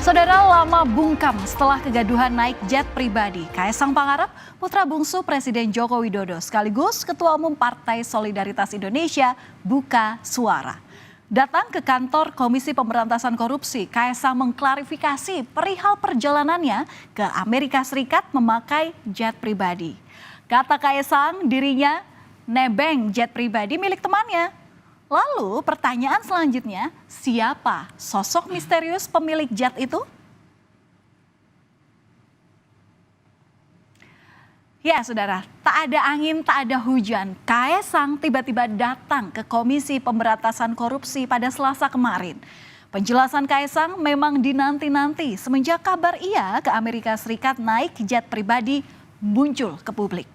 Saudara, lama bungkam setelah kegaduhan naik jet pribadi. Kaisang Pangarep, putra bungsu Presiden Joko Widodo sekaligus Ketua Umum Partai Solidaritas Indonesia, buka suara. Datang ke kantor Komisi Pemberantasan Korupsi, Kaisang mengklarifikasi perihal perjalanannya ke Amerika Serikat memakai jet pribadi. Kata Kaisang, dirinya nebeng jet pribadi milik temannya. Lalu pertanyaan selanjutnya, siapa sosok misterius pemilik jet itu? Ya saudara, tak ada angin, tak ada hujan. Kaisang tiba-tiba datang ke Komisi Pemberantasan Korupsi pada Selasa kemarin. Penjelasan Kaisang memang dinanti-nanti semenjak kabar ia ke Amerika Serikat naik jet pribadi muncul ke publik.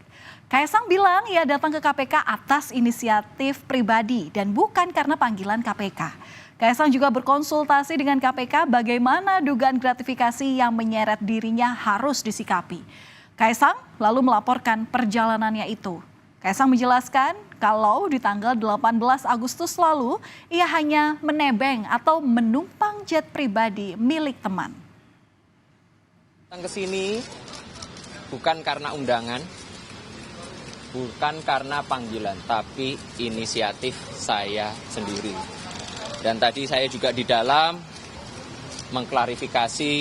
Kaisang bilang ia datang ke KPK atas inisiatif pribadi dan bukan karena panggilan KPK. Kaisang juga berkonsultasi dengan KPK bagaimana dugaan gratifikasi yang menyeret dirinya harus disikapi. Kaisang lalu melaporkan perjalanannya itu. Kaisang menjelaskan kalau di tanggal 18 Agustus lalu ia hanya menebeng atau menumpang jet pribadi milik teman. Datang ke sini bukan karena undangan, bukan karena panggilan, tapi inisiatif saya sendiri. Dan tadi saya juga di dalam mengklarifikasi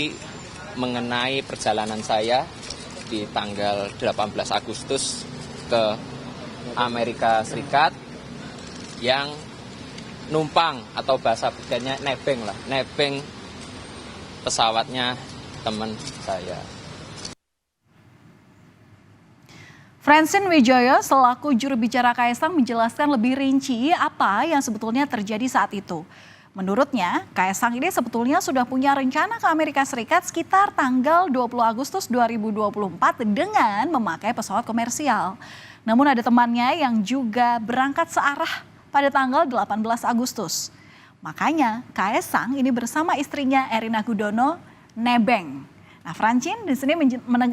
mengenai perjalanan saya di tanggal 18 Agustus ke Amerika Serikat yang numpang atau bahasa bedanya nebeng pesawatnya teman saya. Francine Wijaya selaku juru bicara Kaisang menjelaskan lebih rinci apa yang sebetulnya terjadi saat itu. Menurutnya, Kaisang ini sebetulnya sudah punya rencana ke Amerika Serikat sekitar tanggal 20 Agustus 2024 dengan memakai pesawat komersial. Namun ada temannya yang juga berangkat searah pada tanggal 18 Agustus. Makanya Kaisang ini bersama istrinya Erina Gudono nebeng. Nah, Francine di sini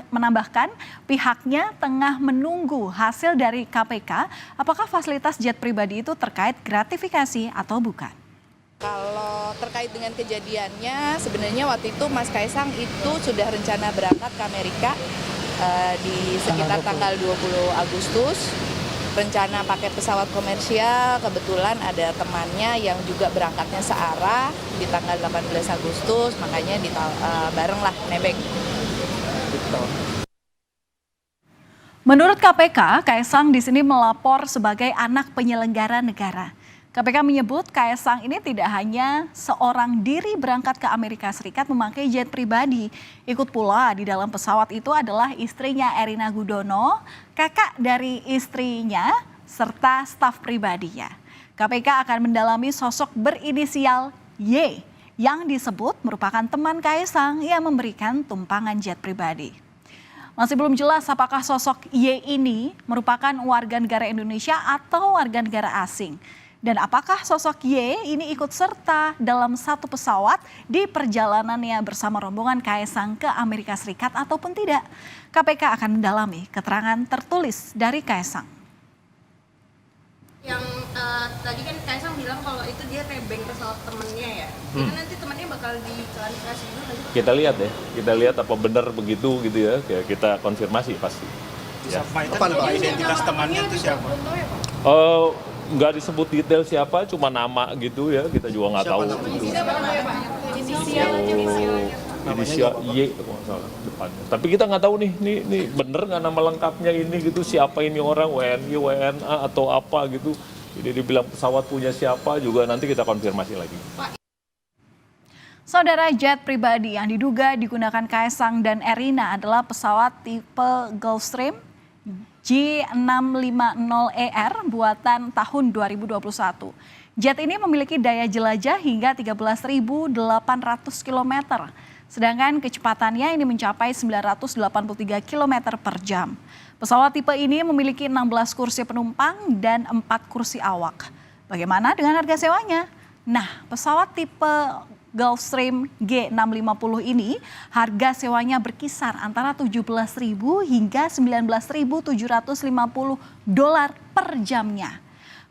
menambahkan pihaknya tengah menunggu hasil dari KPK apakah fasilitas jet pribadi itu terkait gratifikasi atau bukan. Kalau terkait dengan kejadiannya, sebenarnya waktu itu Mas Kaisang itu sudah rencana berangkat ke Amerika di sekitar tanggal 20 Agustus. Rencana pakai pesawat komersial, kebetulan ada temannya yang juga berangkatnya searah di tanggal 18 Agustus, makanya barenglah nebeng. Menurut KPK, Kaisang di sini melapor sebagai anak penyelenggara negara. KPK menyebut Kaisang ini tidak hanya seorang diri berangkat ke Amerika Serikat memakai jet pribadi. Ikut pula di dalam pesawat itu adalah istrinya Erina Gudono, kakak dari istrinya, serta staf pribadinya. KPK akan mendalami sosok berinisial Y yang disebut merupakan teman Kaisang yang memberikan tumpangan jet pribadi. Masih belum jelas apakah sosok Y ini merupakan warga negara Indonesia atau warga negara asing. Dan apakah sosok Y ini ikut serta dalam satu pesawat di perjalanannya bersama rombongan Kaisang ke Amerika Serikat ataupun tidak? KPK akan mendalami keterangan tertulis dari Kaisang. Yang tadi kan Kaisang bilang kalau itu dia nebeng pesawat temennya ya. Itu nanti temennya bakal diklarifikasi juga nggak sih? Kita lihat ya, kita lihat apa benar begitu gitu ya, kita konfirmasi pasti. Siapa itu? Pak, identitas temannya itu siapa? Nggak disebut detail siapa, cuma nama gitu ya, kita juga nggak tahu. Inisial Y kalau nggak salah depannya. Tapi kita nggak tahu nih bener nggak nama lengkapnya ini gitu, siapa ini orang, WNI, WNA atau apa gitu. Jadi dibilang pesawat punya siapa juga nanti kita konfirmasi lagi. Saudara, jet pribadi yang diduga digunakan Kaisang dan Erina adalah pesawat tipe Gulfstream G650ER buatan tahun 2021. Jet ini memiliki daya jelajah hingga 13.800 km. Sedangkan kecepatannya ini mencapai 983 km per jam. Pesawat tipe ini memiliki 16 kursi penumpang dan 4 kursi awak. Bagaimana dengan harga sewanya? Nah, pesawat tipe Gulfstream G650 ini harga sewanya berkisar antara 17.000 hingga 19.750 dolar per jamnya.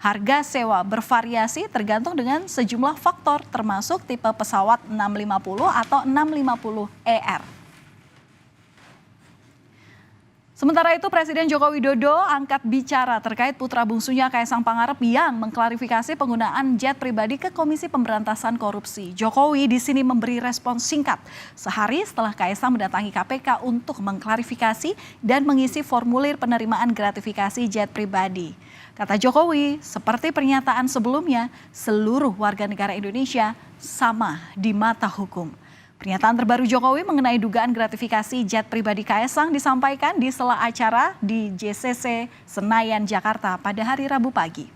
Harga sewa bervariasi tergantung dengan sejumlah faktor termasuk tipe pesawat 650 atau 650 ER. Sementara itu Presiden Joko Widodo angkat bicara terkait putra bungsunya Kaisang Pangarep yang mengklarifikasi penggunaan jet pribadi ke Komisi Pemberantasan Korupsi. Jokowi di sini memberi respons singkat sehari setelah Kaisang mendatangi KPK untuk mengklarifikasi dan mengisi formulir penerimaan gratifikasi jet pribadi. Kata Jokowi, seperti pernyataan sebelumnya, seluruh warga negara Indonesia sama di mata hukum. Pernyataan terbaru Jokowi mengenai dugaan gratifikasi jet pribadi Kaisang disampaikan di sela acara di JCC Senayan, Jakarta pada hari Rabu pagi.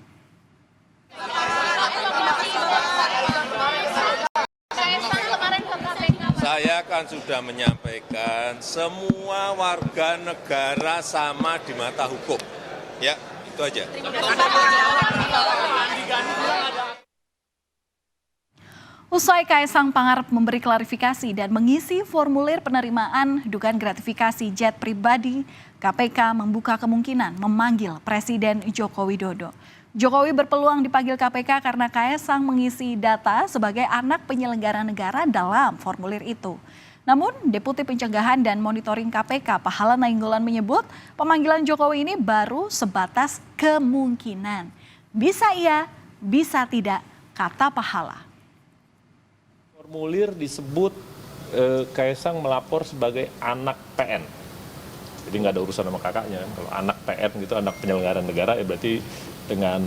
Saya kan sudah menyampaikan semua warga negara sama di mata hukum. Ya, itu aja. Usai Kaisang Pangarep memberi klarifikasi dan mengisi formulir penerimaan dugaan gratifikasi jet pribadi, KPK membuka kemungkinan memanggil Presiden Joko Widodo. Jokowi berpeluang dipanggil KPK karena Kaisang mengisi data sebagai anak penyelenggara negara dalam formulir itu. Namun, Deputi Pencegahan dan Monitoring KPK Pahala Nainggolan menyebut pemanggilan Jokowi ini baru sebatas kemungkinan. Bisa iya, bisa tidak, kata Pahala. Formulir disebut Kaisang melapor sebagai anak PN. Jadi nggak ada urusan sama kakaknya. Kalau anak PN gitu, anak penyelenggara negara, ya berarti dengan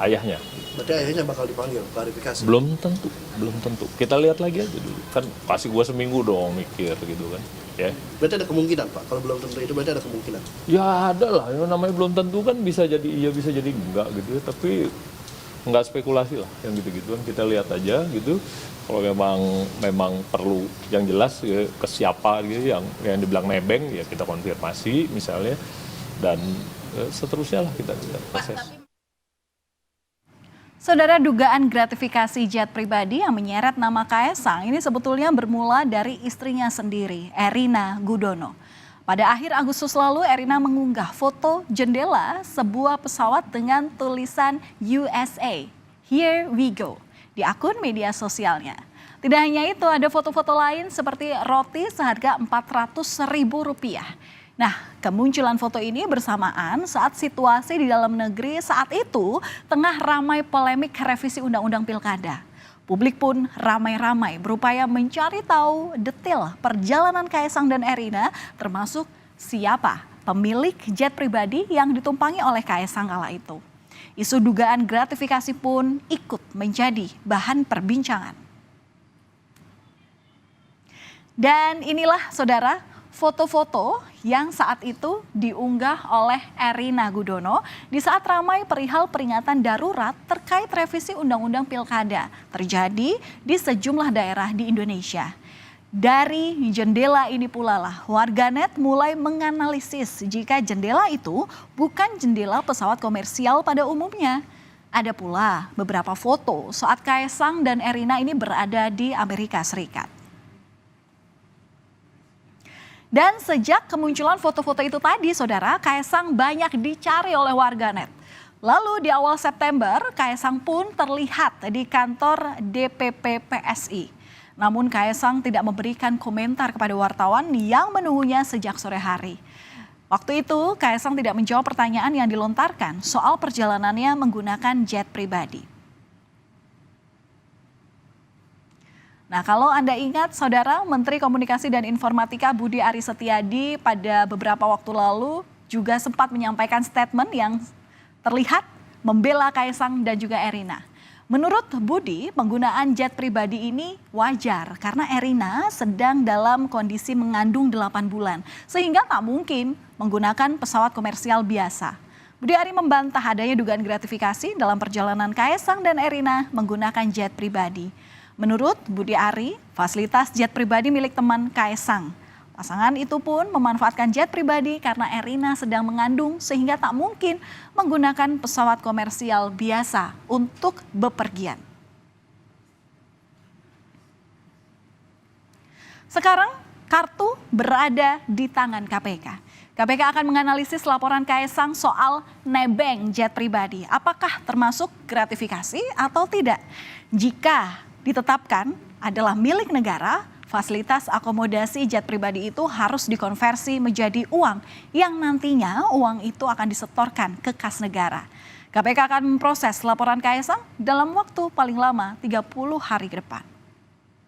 ayahnya. Berarti ayahnya bakal dipanggil, klarifikasi? Belum tentu. Kita lihat lagi aja dulu. Kan pasti gua seminggu dong mikir gitu kan. Ya. Berarti ada kemungkinan Pak, kalau belum tentu itu berarti ada kemungkinan? Ya ada lah, yang namanya belum tentu kan bisa jadi iya, bisa jadi enggak gitu ya. Tapi nggak spekulasi lah yang gitu-gituan, kita lihat aja gitu. Kalau memang perlu yang jelas ya, ke siapa gitu yang dibilang nebeng ya kita konfirmasi misalnya, dan seterusnya lah kita proses. Saudara, dugaan gratifikasi jet pribadi yang menyeret nama Kaisang ini sebetulnya bermula dari istrinya sendiri, Erina Gudono. Pada akhir Agustus lalu, Erina mengunggah foto jendela sebuah pesawat dengan tulisan USA, Here We Go, di akun media sosialnya. Tidak hanya itu, ada foto-foto lain seperti roti seharga Rp400.000. Nah, kemunculan foto ini bersamaan saat situasi di dalam negeri saat itu tengah ramai polemik revisi Undang-Undang Pilkada. Publik pun ramai-ramai berupaya mencari tahu detail perjalanan Kaisang dan Erina, termasuk siapa pemilik jet pribadi yang ditumpangi oleh Kaisang kala itu. Isu dugaan gratifikasi pun ikut menjadi bahan perbincangan. Dan inilah saudara, foto-foto yang saat itu diunggah oleh Erina Gudono di saat ramai perihal peringatan darurat terkait revisi Undang-Undang Pilkada terjadi di sejumlah daerah di Indonesia. Dari jendela ini pula lah warganet mulai menganalisis jika jendela itu bukan jendela pesawat komersial pada umumnya. Ada pula beberapa foto saat Kaisang dan Erina ini berada di Amerika Serikat. Dan sejak kemunculan foto-foto itu tadi, saudara, Kaisang banyak dicari oleh warganet. Lalu di awal September, Kaisang pun terlihat di kantor DPP PSI. Namun Kaisang tidak memberikan komentar kepada wartawan yang menunggunya sejak sore hari. Waktu itu, Kaisang tidak menjawab pertanyaan yang dilontarkan soal perjalanannya menggunakan jet pribadi. Nah, kalau Anda ingat, saudara, Menteri Komunikasi dan Informatika Budi Aris Setiadi pada beberapa waktu lalu juga sempat menyampaikan statement yang terlihat membela Kaisang dan juga Erina. Menurut Budi, penggunaan jet pribadi ini wajar karena Erina sedang dalam kondisi mengandung 8 bulan, sehingga tak mungkin menggunakan pesawat komersial biasa. Budi Ari membantah adanya dugaan gratifikasi dalam perjalanan Kaisang dan Erina menggunakan jet pribadi. Menurut Budi Ari, fasilitas jet pribadi milik teman Kaisang. Pasangan itu pun memanfaatkan jet pribadi karena Erina sedang mengandung sehingga tak mungkin menggunakan pesawat komersial biasa untuk bepergian. Sekarang kartu berada di tangan KPK. KPK akan menganalisis laporan Kaisang soal nebeng jet pribadi. Apakah termasuk gratifikasi atau tidak? Jika ditetapkan adalah milik negara, fasilitas akomodasi jet pribadi itu harus dikonversi menjadi uang yang nantinya uang itu akan disetorkan ke kas negara. KPK akan memproses laporan Kaisang dalam waktu paling lama 30 hari ke depan.